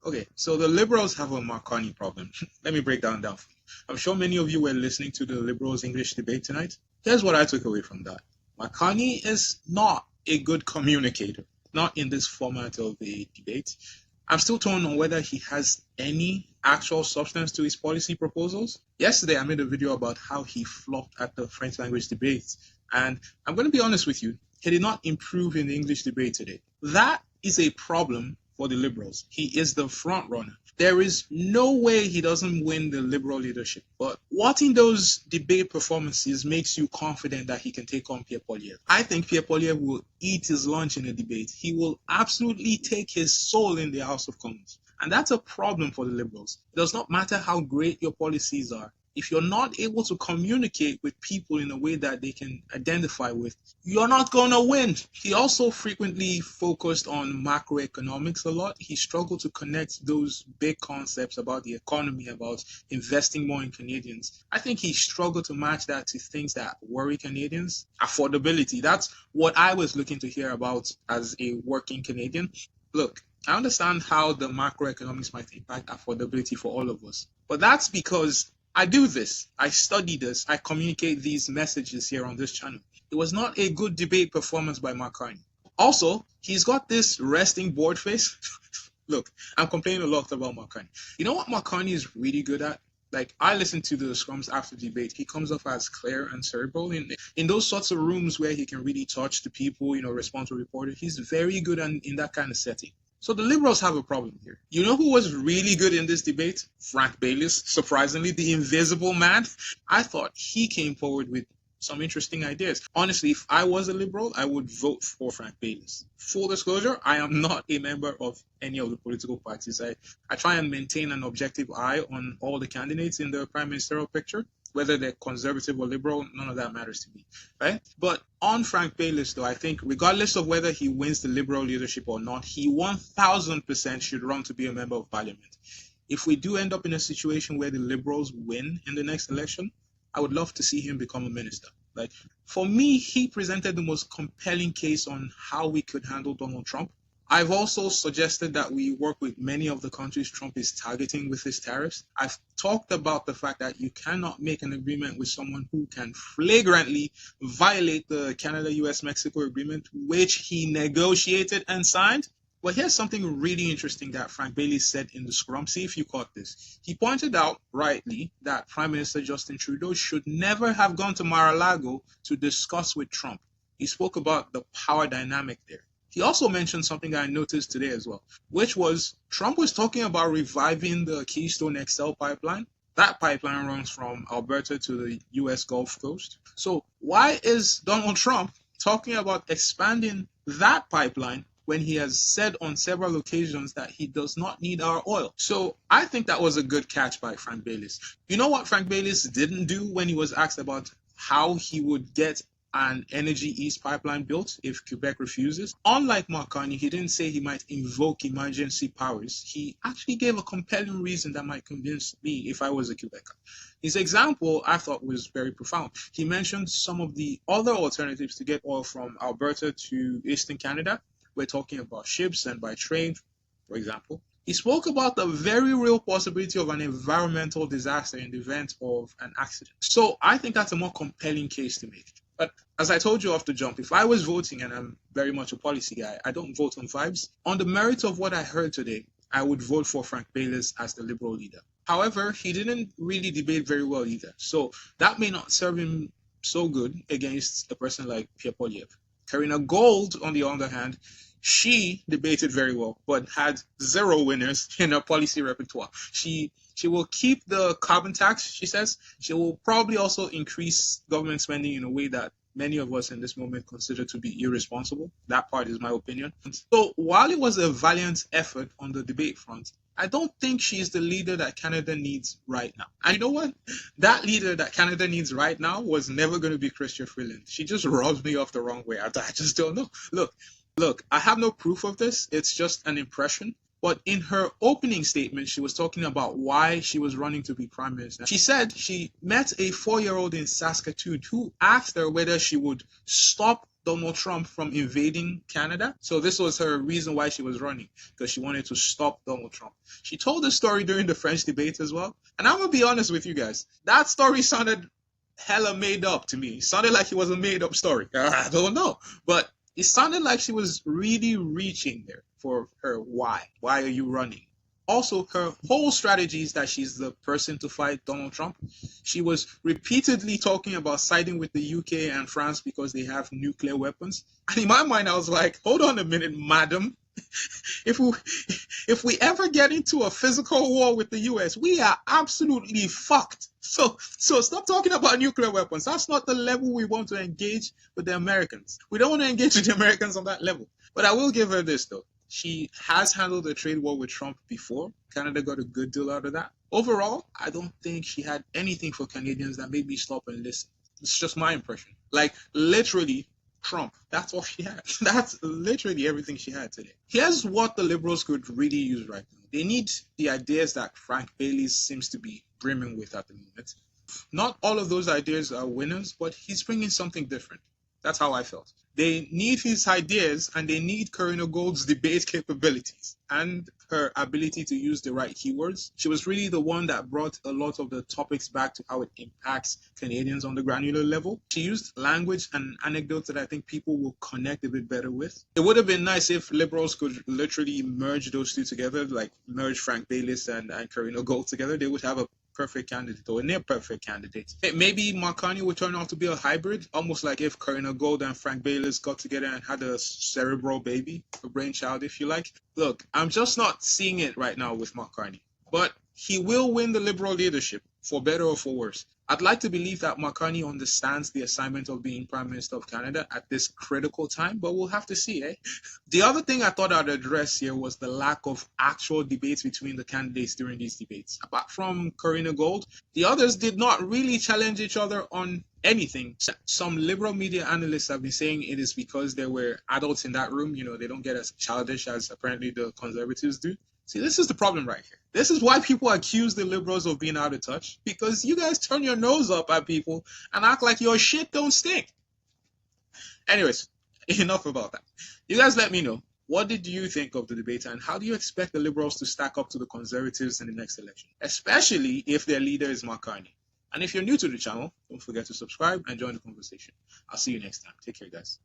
Okay, so the Liberals have a Mark Carney problem. Let me break that down for you. I'm sure many of you were listening to the Liberals' English debate tonight. Here's what I took away from that. Mark Carney is not a good communicator, not in this format of a debate. I'm still torn on whether he has any actual substance to his policy proposals. Yesterday, I made a video about how he flopped at the French language debate. And I'm going to be honest with you, he did not improve in the English debate today. That is a problem for the Liberals. He is the front runner. There is no way he doesn't win the Liberal leadership. But watching those debate performances makes you confident that he can take on Pierre Poilievre. I think Pierre Poilievre will eat his lunch in a debate. He will absolutely take his soul in the House of Commons. And that's a problem for the Liberals. It does not matter how great your policies are. If you're not able to communicate with people in a way that they can identify with, you're not going to win. He also frequently focused on macroeconomics a lot. He struggled to connect those big concepts about the economy, about investing more in Canadians. I think he struggled to match that to things that worry Canadians. Affordability, that's what I was looking to hear about as a working Canadian. Look, I understand how the macroeconomics might impact affordability for all of us, but that's because I do this, I study this, I communicate these messages here on this channel. It was not a good debate performance by Mark Carney. Also, he's got this resting board face. Look, I'm complaining a lot about Mark Carney. You know what Mark Carney is really good at? Like, I listen to the scrums after debate. He comes off as clear and cerebral. In those sorts of rooms where he can really touch the people, respond to reporters, he's very good in that kind of setting. So the Liberals have a problem here. You know who was really good in this debate? Frank Baylis, surprisingly, the invisible man. I thought he came forward with some interesting ideas. Honestly, if I was a Liberal, I would vote for Frank Baylis. Full disclosure, I am not a member of any of the political parties. I try and maintain an objective eye on all the candidates in the prime ministerial picture. Whether they're conservative or liberal, none of that matters to me, right? But on Frank Baylis, though, I think regardless of whether he wins the Liberal leadership or not, he 1000% should run to be a member of parliament. If we do end up in a situation where the Liberals win in the next election, I would love to see him become a minister. Like, for me, he presented the most compelling case on how we could handle Donald Trump. I've also suggested that we work with many of the countries Trump is targeting with his tariffs. I've talked about the fact that you cannot make an agreement with someone who can flagrantly violate the Canada-US-Mexico agreement, which he negotiated and signed. But here's something really interesting that Frank Bailey said in the scrum. See if you caught this. He pointed out rightly that Prime Minister Justin Trudeau should never have gone to Mar-a-Lago to discuss with Trump. He spoke about the power dynamic there. He also mentioned something I noticed today as well, which was Trump was talking about reviving the Keystone XL pipeline. That pipeline runs from Alberta to the U.S. Gulf Coast. So why is Donald Trump talking about expanding that pipeline when he has said on several occasions that he does not need our oil? So I think that was a good catch by Frank Baylis. You know what Frank Baylis didn't do when he was asked about how he would get an Energy East pipeline built if Quebec refuses? Unlike Mark Carney, he didn't say he might invoke emergency powers. He actually gave a compelling reason that might convince me if I was a Quebecer. His example, I thought, was very profound. He mentioned some of the other alternatives to get oil from Alberta to Eastern Canada. We're talking about ships and by train, for example. He spoke about the very real possibility of an environmental disaster in the event of an accident. So I think that's a more compelling case to make. But as I told you off the jump, if I was voting, and I'm very much a policy guy, I don't vote on vibes. On the merits of what I heard today, I would vote for Frank Baylis as the Liberal leader. However, he didn't really debate very well either. So that may not serve him so good against a person like Pierre Poilievre. Karina Gold, on the other hand, she debated very well, but had zero winners in her policy repertoire. She will keep the carbon tax, she says. She will probably also increase government spending in a way that many of us in this moment consider to be irresponsible. That part is my opinion. So while it was a valiant effort on the debate front, I don't think she's the leader that Canada needs right now. And you know what? That leader that Canada needs right now was never going to be Chrystia Freeland. She just rubs me off the wrong way. I just don't know. Look, I have no proof of this. It's just an impression. But in her opening statement, she was talking about why she was running to be prime minister. She said she met a 4-year-old in Saskatoon who asked her whether she would stop Donald Trump from invading Canada. So this was her reason why she was running, because she wanted to stop Donald Trump. She told the story during the French debate as well. And I'm going to be honest with you guys. That story sounded hella made up to me. It sounded like it was a made up story. I don't know. But it sounded like she was really reaching there for her why. Why are you running? Also, her whole strategy is that she's the person to fight Donald Trump. She was repeatedly talking about siding with the UK and France because they have nuclear weapons. And in my mind, I was like, hold on a minute, madam. If we ever get into a physical war with the US, we are absolutely fucked. So stop talking about nuclear weapons. That's not the level we want to engage with the Americans. We don't want to engage with the Americans on that level. But I will give her this, though. She has handled a trade war with Trump before. Canada got a good deal out of that. Overall, I don't think she had anything for Canadians that made me stop and listen. It's just my impression. Like, literally, Trump. That's all she had. That's literally everything she had today. Here's what the Liberals could really use right now. They need the ideas that Frank Bailey seems to be brimming with at the moment. Not all of those ideas are winners, but he's bringing something different. That's how I felt. They need his ideas, and they need Karina Gold's debate capabilities and her ability to use the right keywords. She was really the one that brought a lot of the topics back to how it impacts Canadians on the granular level. She used language and anecdotes that I think people will connect a bit better with. It would have been nice if Liberals could literally merge those two together, like merge Frank Baylis and Karina Gold together. They would have a perfect candidate, or a near perfect candidate. Maybe Mark Carney would turn out to be a hybrid, almost like if Karina Gold and Frank Baylis got together and had a cerebral baby, a brainchild, if you like. Look, I'm just not seeing it right now with Mark Carney, but he will win the Liberal leadership, for better or for worse. I'd like to believe that Mark Carney understands the assignment of being Prime Minister of Canada at this critical time, but we'll have to see, eh? The other thing I thought I'd address here was the lack of actual debates between the candidates during these debates. Apart from Karina Gold, the others did not really challenge each other on anything. Some Liberal media analysts have been saying it is because there were adults in that room. You know, they don't get as childish as apparently the Conservatives do. See, this is the problem right here. This is why people accuse the Liberals of being out of touch, because you guys turn your nose up at people and act like your shit don't stink. Anyways, enough about that. You guys let me know, what did you think of the debate, and how do you expect the Liberals to stack up to the Conservatives in the next election, especially if their leader is Mark Carney? And if you're new to the channel, don't forget to subscribe and join the conversation. I'll see you next time. Take care, guys.